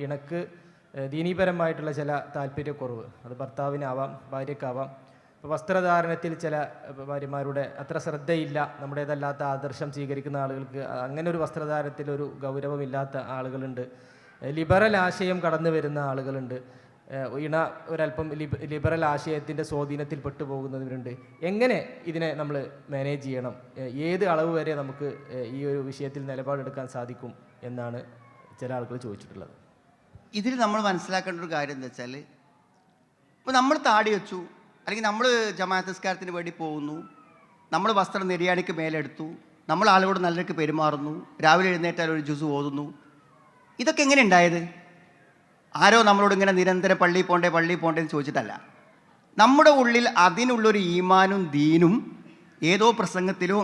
ഇണക്ക് ദീനീപരമായിട്ടുള്ള ചില താല്പര്യക്കുറവ്, അത് ഭർത്താവിനാവാം ഭാര്യക്കാവാം. ഇപ്പോൾ വസ്ത്രധാരണത്തിൽ ചില ഭാര്യമാരുടെ അത്ര ശ്രദ്ധയില്ല, നമ്മുടേതല്ലാത്ത ആദർശം സ്വീകരിക്കുന്ന ആളുകൾക്ക് അങ്ങനെ ഒരു വസ്ത്രധാരണത്തിലൊരു ഗൗരവമില്ലാത്ത ആളുകളുണ്ട്. ലിബറൽ ആശയം കടന്നു വരുന്ന ആളുകളുണ്ട്. ഇണ ഒരല്പം ലിബറൽ ആശയത്തിൻ്റെ സ്വാധീനത്തിൽ പെട്ടുപോകുന്നവരുണ്ട്. എങ്ങനെ ഇതിനെ നമ്മൾ മാനേജ് ചെയ്യണം, ഏത് അളവ് വരെ നമുക്ക് ഈ ഒരു വിഷയത്തിൽ നിലപാടെടുക്കാൻ സാധിക്കും എന്നാണ് ചില ആളുകൾ ചോദിച്ചിട്ടുള്ളത്. ഇതിൽ നമ്മൾ മനസ്സിലാക്കേണ്ട ഒരു കാര്യം എന്താ വെച്ചാൽ, ഇപ്പോൾ നമ്മൾ താടി വെച്ചു, അല്ലെങ്കിൽ നമ്മൾ ജമാഅത്ത് നിസ്കാരത്തിന് വേണ്ടി പോകുന്നു, നമ്മൾ വസ്ത്രം നെരിയാണിക്ക് മേലെടുത്തു, നമ്മൾ ആളുകളോട് നല്ലവർക്ക് പെരുമാറുന്നു, രാവിലെ എഴുന്നേറ്റാൽ ഒരു ജുസ് ഓതുന്നു. ഇതൊക്കെ എങ്ങനെ ഉണ്ടായത്? ആരോ നമ്മളോട് ഇങ്ങനെ നിരന്തരം പള്ളി പോണ്ടേ എന്ന് ചോദിച്ചിട്ടല്ല. നമ്മുടെ ഉള്ളിൽ അതിനുള്ളൊരു ഈമാനും ദീനും ഏതോ പ്രസംഗത്തിലോ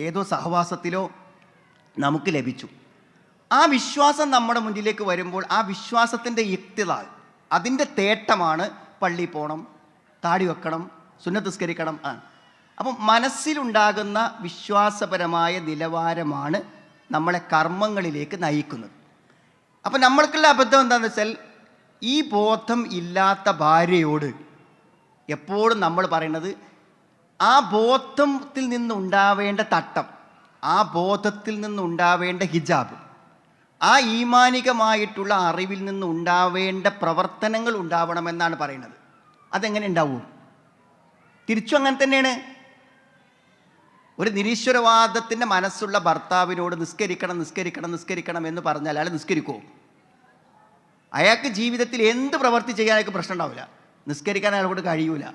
ഏതോ സഹവാസത്തിലോ നമുക്ക് ലഭിച്ചു. ആ വിശ്വാസം നമ്മുടെ മുന്നിലേക്ക് വരുമ്പോൾ ആ വിശ്വാസത്തിൻ്റെ ഇഖ്തിലാൽ, അതിൻ്റെ തേട്ടമാണ് പള്ളി പോകണം, താടി വെക്കണം, സുന്നത്ത് നിസ്കരിക്കണം. അപ്പം മനസ്സിലുണ്ടാകുന്ന വിശ്വാസപരമായ നിലവാരമാണ് നമ്മളെ കർമ്മങ്ങളിലേക്ക് നയിക്കുന്നത്. അപ്പം നമ്മൾക്കുള്ള അബദ്ധം എന്താണെന്ന് വെച്ചാൽ, ഈ ബോധം ഇല്ലാത്ത ഭാര്യയോട് എപ്പോഴും നമ്മൾ പറയുന്നത് ആ ബോധത്തിൽ നിന്നുണ്ടാവേണ്ട തട്ടം, ആ ബോധത്തിൽ നിന്നുണ്ടാവേണ്ട ഹിജാബ്, ആ ഈമാനികമായിട്ടുള്ള അറിവിൽ നിന്നുണ്ടാവേണ്ട പ്രവർത്തനങ്ങൾ ഉണ്ടാവണമെന്നാണ് പറയുന്നത്. അതെങ്ങനെ ഉണ്ടാവും? തിരിച്ചും അങ്ങനെ തന്നെയാണ്. ഒരു നിരീശ്വരവാദത്തിൻ്റെ മനസ്സുള്ള ഭർത്താവിനോട് നിസ്കരിക്കണം എന്ന് പറഞ്ഞാൽ അയാൾ നിസ്കരിക്കുമോ? അയാൾക്ക് ജീവിതത്തിൽ എന്ത് പ്രവൃത്തി ചെയ്യാൻ അയാൾക്ക് പ്രശ്നം ഉണ്ടാവില്ല. നിസ്കരിക്കാൻ അയാളോട് കഴിയൂല.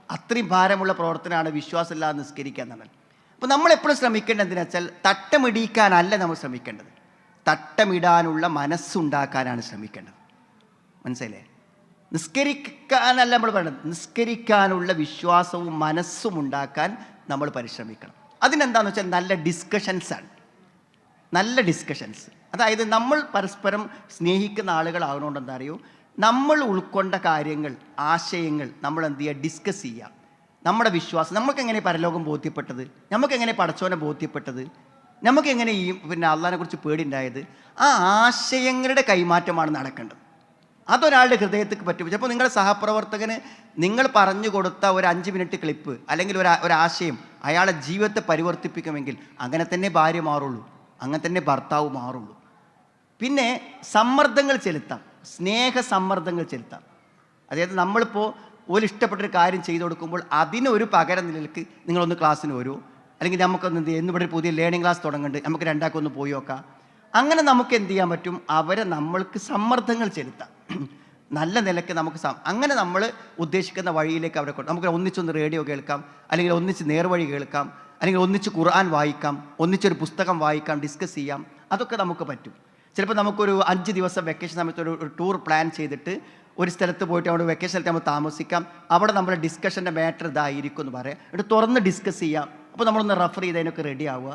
അത്രയും ഭാരമുള്ള പ്രവർത്തനമാണ് വിശ്വാസമില്ലാതെ നിസ്കരിക്കുക എന്നാണ്. അപ്പോൾ നമ്മളെപ്പോഴും ശ്രമിക്കേണ്ടത് എന്തിനാ വെച്ചാൽ, തട്ടമിടിക്കാനല്ല നമ്മൾ ശ്രമിക്കേണ്ടത്, തട്ടമിടാനുള്ള മനസ്സുണ്ടാക്കാനാണ് ശ്രമിക്കേണ്ടത്. മനസ്സിലായില്ലേ? നിസ്കരിക്കാനല്ല നമ്മൾ പറയുന്നത്, നിസ്കരിക്കാനുള്ള വിശ്വാസവും മനസ്സും ഉണ്ടാക്കാൻ നമ്മൾ പരിശ്രമിക്കണം. അതിനെന്താണെന്ന് വെച്ചാൽ നല്ല ഡിസ്കഷൻസാണ്. നല്ല ഡിസ്കഷൻസ്, അതായത് നമ്മൾ പരസ്പരം സ്നേഹിക്കുന്ന ആളുകളാകണോണ്ട് എന്താ അറിയോ, നമ്മൾ ഉൾക്കൊണ്ട കാര്യങ്ങൾ, ആശയങ്ങൾ നമ്മൾ എന്ത് ചെയ്യുക, ഡിസ്കസ് ചെയ്യുക. നമ്മുടെ വിശ്വാസം, നമുക്കെങ്ങനെ പരലോകം ബോധ്യപ്പെട്ടത്, നമുക്കെങ്ങനെ പടച്ചോനെ ബോധ്യപ്പെട്ടത്, നമുക്കെങ്ങനെ ഈ അള്ളാഹിനെ കുറിച്ച് പേടിയുണ്ടായത്, ആ ആശയങ്ങളുടെ കൈമാറ്റമാണ് നടക്കേണ്ടത്. അതൊരാളുടെ ഹൃദയത്തേക്ക് പറ്റും. ചിലപ്പോൾ നിങ്ങളുടെ സഹപ്രവർത്തകന് നിങ്ങൾ പറഞ്ഞു കൊടുത്ത ഒരു 5 മിനിറ്റ് ക്ലിപ്പ് അല്ലെങ്കിൽ ഒരാശയം അയാളെ ജീവിതത്തെ പരിവർത്തിപ്പിക്കുമെങ്കിൽ അങ്ങനെ തന്നെ ഭാര്യ മാറുള്ളൂ, അങ്ങനെ തന്നെ ഭർത്താവ് മാറുള്ളൂ. പിന്നെ സമ്മർദ്ദങ്ങൾ ചെലുത്താം, സ്നേഹസമ്മർദ്ദങ്ങൾ ചെലുത്താം. അതായത് നമ്മളിപ്പോൾ ഒരു ഇഷ്ടപ്പെട്ടൊരു കാര്യം ചെയ്തു കൊടുക്കുമ്പോൾ അതിനൊരു പകരം നിലയ്ക്ക് നിങ്ങളൊന്ന് ക്ലാസ്സിന് വരുമോ, അല്ലെങ്കിൽ നമുക്കൊന്ന് എന്ത് ചെയ്യുക, ഇവിടെ ഒരു പുതിയ ലേണിംഗ് ക്ലാസ് തുടങ്ങുന്നുണ്ട്, നമുക്ക് രണ്ടാക്കൊന്ന് പോയി നോക്കാം. അങ്ങനെ നമുക്ക് എന്ത് ചെയ്യാൻ പറ്റും, അവരെ നമ്മൾക്ക് സമ്മർദ്ദങ്ങൾ ചെലുത്താം. നല്ല നിലയ്ക്ക് നമുക്ക് അങ്ങനെ നമ്മൾ ഉദ്ദേശിക്കുന്ന വഴിയിലേക്ക് അവരെ കൊണ്ട് നമുക്ക് ഒന്നിച്ചൊന്ന് റേഡിയോ കേൾക്കാം, അല്ലെങ്കിൽ ഒന്നിച്ച് നേർവഴി കേൾക്കാം, അല്ലെങ്കിൽ ഒന്നിച്ച് ഖുർആൻ വായിക്കാം, ഒന്നിച്ചൊരു പുസ്തകം വായിക്കാം, ഡിസ്കസ് ചെയ്യാം. അതൊക്കെ നമുക്ക് പറ്റും. ചിലപ്പോൾ നമുക്കൊരു 5 ദിവസം വെക്കേഷൻ സമയത്ത് ഒരു ടൂർ പ്ലാൻ ചെയ്തിട്ട് ഒരു സ്ഥലത്ത് പോയിട്ട് അവിടെ വെക്കേഷൻ സ്ഥലത്ത് നമ്മൾ താമസിക്കാം. അവിടെ നമ്മുടെ ഡിസ്കഷൻ്റെ മാറ്റർ ഇതായിരിക്കും എന്ന് പറയാം, എന്നിട്ട് തുറന്ന് ഡിസ്കസ് ചെയ്യാം. അപ്പോൾ നമ്മളൊന്ന് റെഫർ ചെയ്തതിനൊക്കെ റെഡി ആവുക.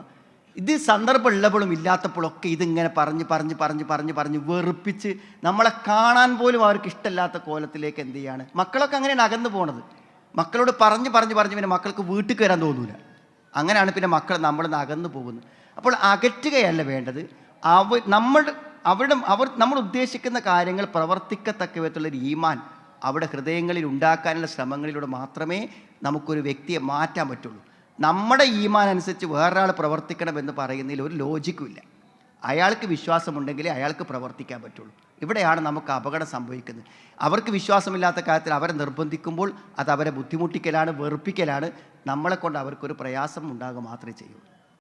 ഇത് സന്ദർഭം ഉള്ളപ്പോഴും ഇല്ലാത്തപ്പോഴൊക്കെ ഇതിങ്ങനെ പറഞ്ഞ് വെറുപ്പിച്ച് നമ്മളെ കാണാൻ പോലും അവർക്ക് ഇഷ്ടമില്ലാത്ത കോലത്തിലേക്ക് എന്ത് ചെയ്യാണ് മക്കളൊക്കെ അങ്ങനെയാണ് അകന്നു പോണത്. മക്കളോട് പറഞ്ഞ് പിന്നെ മക്കൾക്ക് വീട്ടിൽ വരാൻ തോന്നൂല. അങ്ങനെയാണ് പിന്നെ മക്കൾ നമ്മളിന്ന് അകന്നു പോകുന്നത്. അപ്പോൾ അകറ്റുകയല്ല വേണ്ടത്, നമ്മൾ ഉദ്ദേശിക്കുന്ന കാര്യങ്ങൾ പ്രവർത്തിക്കത്തക്ക വിധത്തിലുള്ളൊരു ഈമാൻ അവിടെ ഹൃദയങ്ങളിൽ ഉണ്ടാക്കാനുള്ള ശ്രമങ്ങളിലൂടെ മാത്രമേ നമുക്കൊരു വ്യക്തിയെ മാറ്റാൻ പറ്റുള്ളൂ. നമ്മുടെ ഈമാൻ അനുസരിച്ച് വേറൊരാൾ പ്രവർത്തിക്കണമെന്ന് പറയുന്നതിൽ ഒരു ലോജിക്കും ഇല്ല. അയാൾക്ക് വിശ്വാസമുണ്ടെങ്കിലേ അയാൾക്ക് പ്രവർത്തിക്കാൻ പറ്റുള്ളൂ. ഇവിടെയാണ് നമുക്ക് അപകടം സംഭവിക്കുന്നത്. അവർക്ക് വിശ്വാസമില്ലാത്ത കാര്യത്തിൽ അവരെ നിർബന്ധിക്കുമ്പോൾ അത് അവരെ ബുദ്ധിമുട്ടിക്കലാണ്, വെറുപ്പിക്കലാണ്. നമ്മളെ കൊണ്ട് അവർക്കൊരു പ്രയാസം ഉണ്ടാകുക മാത്രമേ ചെയ്യൂ.